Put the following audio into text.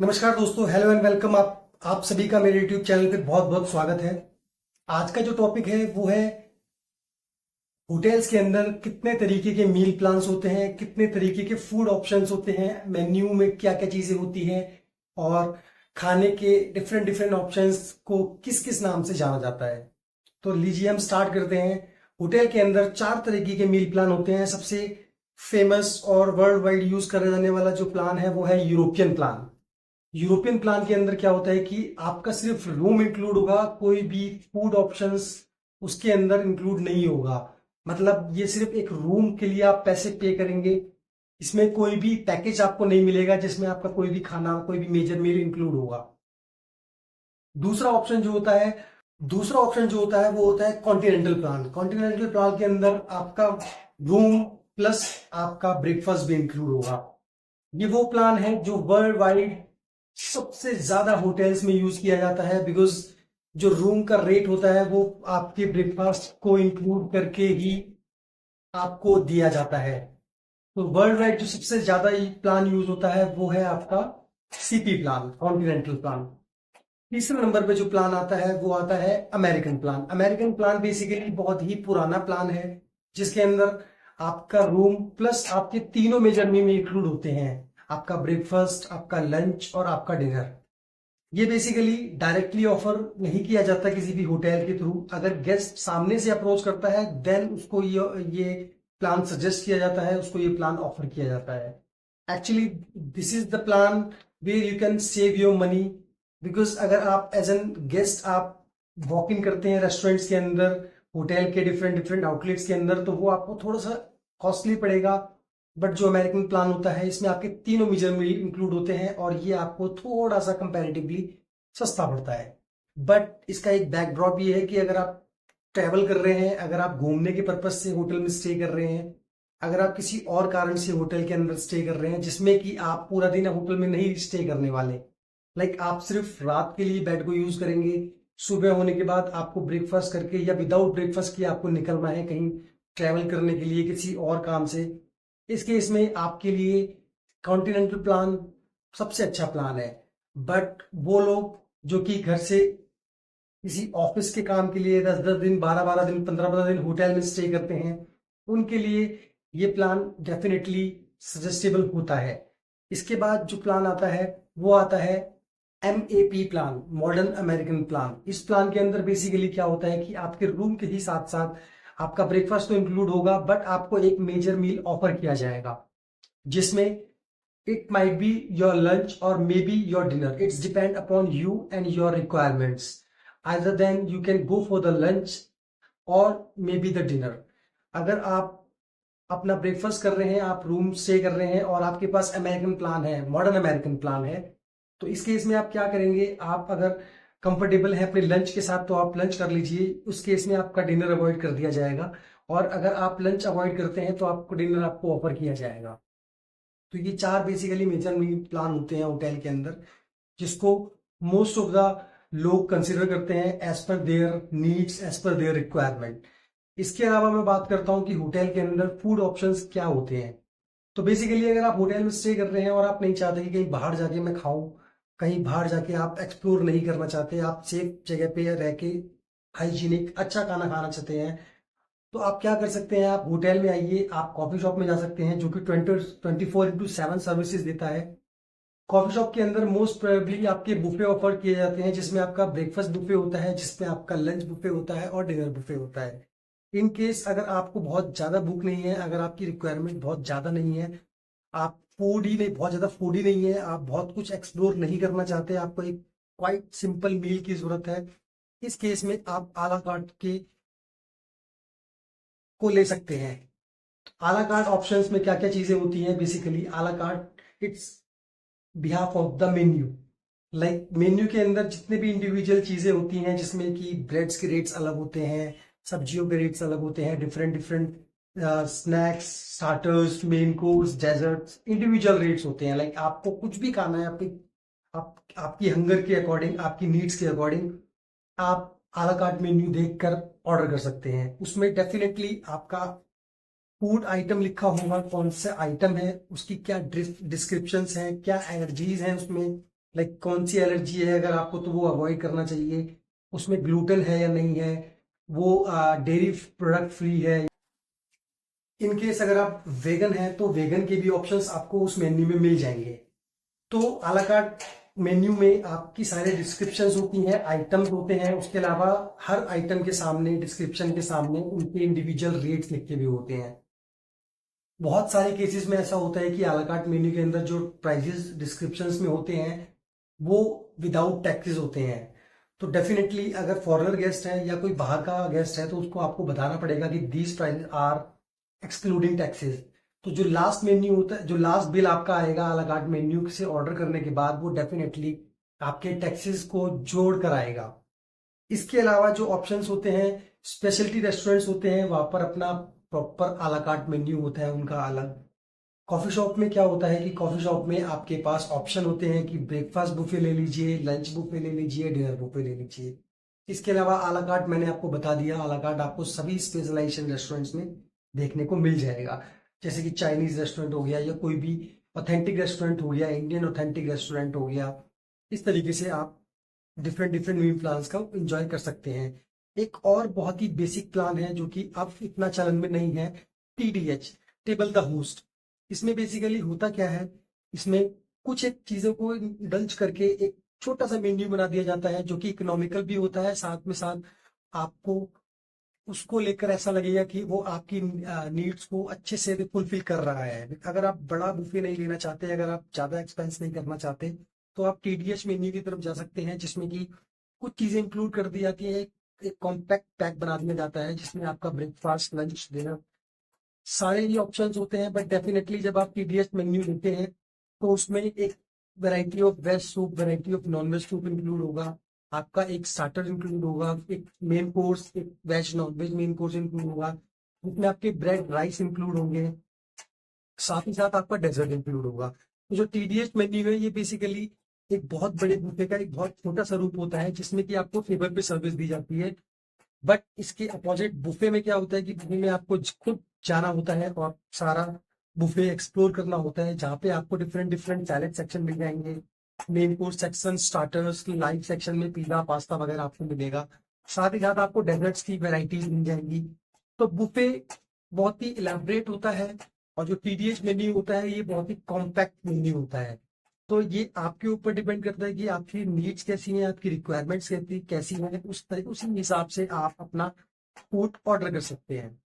नमस्कार दोस्तों, hello and welcome. आप सभी का मेरे यूट्यूब चैनल पे बहुत बहुत स्वागत है। आज का जो टॉपिक है वो है होटल्स के अंदर कितने तरीके के मील प्लान्स होते हैं, कितने तरीके के फूड ऑप्शंस होते हैं, मेन्यू में क्या क्या चीजें होती हैं और खाने के डिफरेंट डिफरेंट ऑप्शंस को किस किस नाम से जाना जाता है। तो लीजिए हम स्टार्ट करते हैं। होटल के अंदर 4 तरीके के मील प्लान होते हैं। सबसे फेमस और वर्ल्ड वाइड यूज करा जाने वाला जो प्लान है वो है यूरोपियन प्लान। यूरोपियन प्लान के अंदर क्या होता है कि आपका सिर्फ रूम इंक्लूड होगा, कोई भी फूड ऑप्शंस उसके अंदर इंक्लूड नहीं होगा। मतलब ये सिर्फ एक रूम के लिए आप पैसे पे करेंगे। इसमें कोई भी पैकेज आपको नहीं मिलेगा जिसमें आपका कोई भी खाना, कोई भी मेजर मील इंक्लूड होगा। दूसरा ऑप्शन जो होता है वो होता है कॉन्टिनेंटल प्लान। कॉन्टिनेंटल प्लान के अंदर आपका रूम प्लस आपका ब्रेकफास्ट भी इंक्लूड होगा। ये वो प्लान है जो वर्ल्ड वाइड सबसे ज्यादा होटल्स में यूज किया जाता है, बिकॉज जो रूम का रेट होता है वो आपके ब्रेकफास्ट को इंक्लूड करके ही आपको दिया जाता है। तो वर्ल्ड वाइड जो सबसे ज्यादा प्लान यूज होता है वो है आपका सीपी प्लान, कॉन्टिनेंटल प्लान। तीसरे नंबर पे जो प्लान आता है वो आता है American plan. American plan basically बहुत ही पुराना प्लान है जिसके अंदर आपका रूम प्लस आपके तीनों मेजर मील में इंक्लूड होते हैं, आपका ब्रेकफास्ट, आपका लंच और आपका डिनर। ये बेसिकली डायरेक्टली ऑफर नहीं किया जाता किसी भी होटल के थ्रू। अगर गेस्ट सामने से अप्रोच करता है देन उसको ये प्लान सजेस्ट किया जाता है, उसको ये प्लान ऑफर किया जाता है। Actually this is the plan where you can save your money, because अगर आप एज एन गेस्ट आप वॉक इन करते हैं रेस्टोरेंट्स के अंदर, होटल के डिफरेंट डिफरेंट आउटलेट्स के अंदर, तो वो आपको थोड़ा सा कॉस्टली पड़ेगा। बट जो अमेरिकन प्लान होता है इसमें आपके तीनों मेजर मील इंक्लूड होते हैं और ये आपको थोड़ा सा कंपैरेटिवली सस्ता पड़ता है। बट इसका एक बैकड्रॉप ये है कि अगर आप ट्रैवल कर रहे हैं, अगर आप घूमने के पर्पज से होटल में स्टे कर रहे हैं, अगर आप किसी और कारण से होटल के अंदर स्टे कर रहे हैं जिसमें कि आप पूरा दिन होटल में नहीं स्टे करने वाले, लाइक आप सिर्फ रात के लिए बेड को यूज करेंगे, सुबह होने के बाद आपको ब्रेकफास्ट करके या विदाउट ब्रेकफास्ट किए आपको निकलना है कहीं ट्रैवल करने के लिए किसी और काम से, इस केस में आपके लिए कॉन्टिनेंटल प्लान सबसे अच्छा प्लान है। बट वो लोग जो कि घर से किसी ऑफिस के काम के लिए 10-10 दिन, 12-12 दिन, 15-15 दिन होटल में स्टे करते हैं, उनके लिए ये प्लान डेफिनेटली सजेस्टेबल होता है। इसके बाद जो प्लान आता है वो आता है MAP plan, modern American plan. इस प्लान के अंदर बेसिकली क्या होता है कि आपके रूम के ही साथ साथ आपका ब्रेकफास्ट तो इंक्लूड होगा, बट आपको एक मेजर मील ऑफर किया जाएगा जिसमें it might be your lunch or maybe your dinner. It's depend upon you and your requirements. Either then you can go for the lunch or may be the dinner. अगर आप अपना breakfast कर रहे हैं, आप room stay कर रहे हैं और आपके पास अमेरिकन प्लान है, मॉडर्न अमेरिकन प्लान है, तो इस केस में आप क्या करेंगे, आप अगर कंफर्टेबल है अपने लंच के साथ तो आप लंच कर लीजिए, उस केस में आपका डिनर अवॉइड कर दिया जाएगा। और अगर आप लंच अवॉइड करते हैं तो आपको डिनर आपको ऑफर किया जाएगा। तो ये 4 बेसिकली मेजर मील प्लान होते हैं होटल के अंदर, जिसको मोस्ट ऑफ द लोग कंसिडर करते हैं as per their needs, as per their requirement. इसके अलावा मैं बात करता हूँ कि होटल के अंदर फूड ऑप्शंस क्या होते हैं। तो बेसिकली अगर आप होटल में स्टे कर रहे हैं और आप नहीं चाहते कि कहीं बाहर जाके मैं खाऊं, कहीं बाहर जाके आप एक्सप्लोर नहीं करना चाहते, आप सेफ जगह पे रह के हाइजीनिक अच्छा खाना खाना चाहते हैं, तो आप क्या कर सकते हैं, आप होटल में आइए, आप कॉफी शॉप में जा सकते हैं जो कि 24/7 सर्विसेज देता है। कॉफी शॉप के अंदर मोस्ट प्रोबेबली आपके बुफे ऑफर किए जाते हैं, जिसमें आपका ब्रेकफास्ट बुफे होता है, जिसमें आपका लंच बुफे होता है और डिनर बुफे होता है। इन केस अगर आपको बहुत ज्यादा भूख नहीं है, अगर आपकी रिक्वायरमेंट बहुत ज्यादा नहीं है, आप फूड ही नहीं, बहुत ज्यादा फूड ही नहीं है, आप बहुत कुछ एक्सप्लोर नहीं करना चाहते, आपको एक क्वाइट सिंपल मील की जरूरत है, इस केस में आप आला कार्ट के को ले सकते हैं। आला कार्ट ऑप्शंस में क्या क्या चीजें होती हैं, बेसिकली आला cart it's behalf of the menu. Like menu के अंदर जितने भी इंडिविजुअल चीजें होती हैं, जिसमें कि ब्रेड्स के रेट्स अलग होते हैं, सब्जियों के रेट्स अलग होते हैं, different different snacks, starters, main course, desserts, individual rates होते हैं। लाइक आपको कुछ भी खाना है, आपकी हंगर के अकॉर्डिंग, आपकी नीड्स के अकॉर्डिंग आप आला कार्ट मेन्यू देखकर ऑर्डर कर सकते हैं। उसमें डेफिनेटली आपका फूड आइटम लिखा होगा, कौन सा आइटम है, उसकी क्या डिस्क्रिप्शंस हैं, क्या एनर्जीज हैं उसमें, लाइक कौन सी एलर्जी है अगर आपको तो वो अवॉइड करना चाहिए, उसमें ग्लूटेन है या नहीं है, वो डेयरी प्रोडक्ट फ्री है। इन केस अगर आप वेगन हैं तो वेगन के भी ऑप्शंस आपको उस मेन्यू में मिल जाएंगे। तो आला कार्ट मेन्यू में आपकी सारे डिस्क्रिप्शंस होती हैं, आइटम्स होते हैं, उसके अलावा हर आइटम के सामने, डिस्क्रिप्शन के सामने उनके इंडिविजुअल रेट्स लिखे हुए होते हैं। बहुत सारे केसेस में ऐसा होता है कि आला कार्ट मेन्यू के अंदर जो प्राइजेस डिस्क्रिप्शंस में होते हैं वो विदाउट टैक्सेस होते हैं। तो डेफिनेटली अगर फॉरेनर गेस्ट है या कोई बाहर का गेस्ट है तो उसको आपको बताना पड़ेगा कि these prices are excluding taxes. तो जो लास्ट मेन्यू होता है, जो लास्ट बिल आपका आएगा आला कार्ट मेन्यू से ऑर्डर करने के बाद, वो डेफिनेटली आपके टैक्सेस को जोड़ कर आएगा। इसके अलावा जो ऑप्शंस होते हैं, स्पेशलिटी रेस्टोरेंट्स होते हैं, वहां पर अपना प्रॉपर आला कार्ट मेन्यू होता है उनका अलग। कॉफी शॉप में क्या होता है कि कॉफी शॉप में आपके पास ऑप्शन होते हैं कि ब्रेकफास्ट बुफे ले लीजिए, लंच बुफे ले लीजिए, डिनर बुफे ले लीजिए। इसके अलावा आला कार्ट मैंने आपको बता दिया, आला कार्ट आपको सभी स्पेशलाइजेशन रेस्टोरेंट्स में देखने को मिल जाएगा। जैसे कि चाइनीज रेस्टोरेंट हो गया या कोई भी ऑथेंटिक रेस्टोरेंट हो गया, इंडियन ऑथेंटिक रेस्टोरेंट हो गया। इस तरीके से आप डिफरेंट डिफरेंट मील प्लान्स का एंजॉय कर सकते हैं। एक और बहुत ही बेसिक प्लान है जो कि अब इतना चलन में नहीं है, TDH, टेबल द होस्ट। इसमें बेसिकली होता क्या है, इसमें कुछ एक चीजों को डंच करके एक छोटा सा मेन्यू बना दिया जाता है जो कि इकोनॉमिकल भी होता है, साथ में साथ आपको उसको लेकर ऐसा लगेगा कि वो आपकी नीड्स को अच्छे से फुलफिल कर रहा है। अगर आप बड़ा बुफे नहीं लेना चाहते, अगर आप ज्यादा एक्सपेंस नहीं करना चाहते, तो आप TDH मेन्यू की तरफ जा सकते हैं, जिसमें कि कुछ चीजें इंक्लूड कर दी जाती है। एक कॉम्पैक्ट पैक बना दिया जाता है जिसमें आपका ब्रेकफास्ट, लंच, डिनर सारे ही ऑप्शंस होते हैं। बट डेफिनेटली जब आप TDH मेन्यू लेते हैं तो उसमें एक variety of veg soup, variety of non veg soup include होगा, आपका एक स्टार्टर इंक्लूड होगा, एक मेन कोर्स, एक veg non veg main course include होगा, जिसमें आपके ब्रेड राइस इंक्लूड होंगे, साथ ही साथ आपका डेजर्ट इंक्लूड होगा। तो जो TDH मेन्यू है ये बेसिकली एक बहुत बड़े बुफे का एक बहुत छोटा सा रूप होता है जिसमें कि आपको टेबल पे सर्विस दी जाती है। बट इसके अपोजिट बुफे में क्या होता है कि बुफे में आपको खुद जाना होता है और सारा बुफे एक्सप्लोर करना होता है, जहाँ पे आपको डिफरेंट डिफरेंट सैलेड सेक्शन मिल जाएंगे, main course section, starters, light section में पिज्जा, पास्ता वगैरह आपको मिलेगा, साथ ही साथ आपको डेजर्ट्स की वेराइटीज मिल जाएंगी। तो बुफे बहुत ही इलेबोरेट होता है और जो TDH मेन्यू होता है ये बहुत ही कॉम्पैक्ट मेन्यू होता है। तो ये आपके ऊपर डिपेंड करता है कि आपकी नीड्स कैसी हैं, आपकी रिक्वायरमेंट्स कैसी हैं, उसी हिसाब से आप अपना फूड ऑर्डर कर सकते हैं।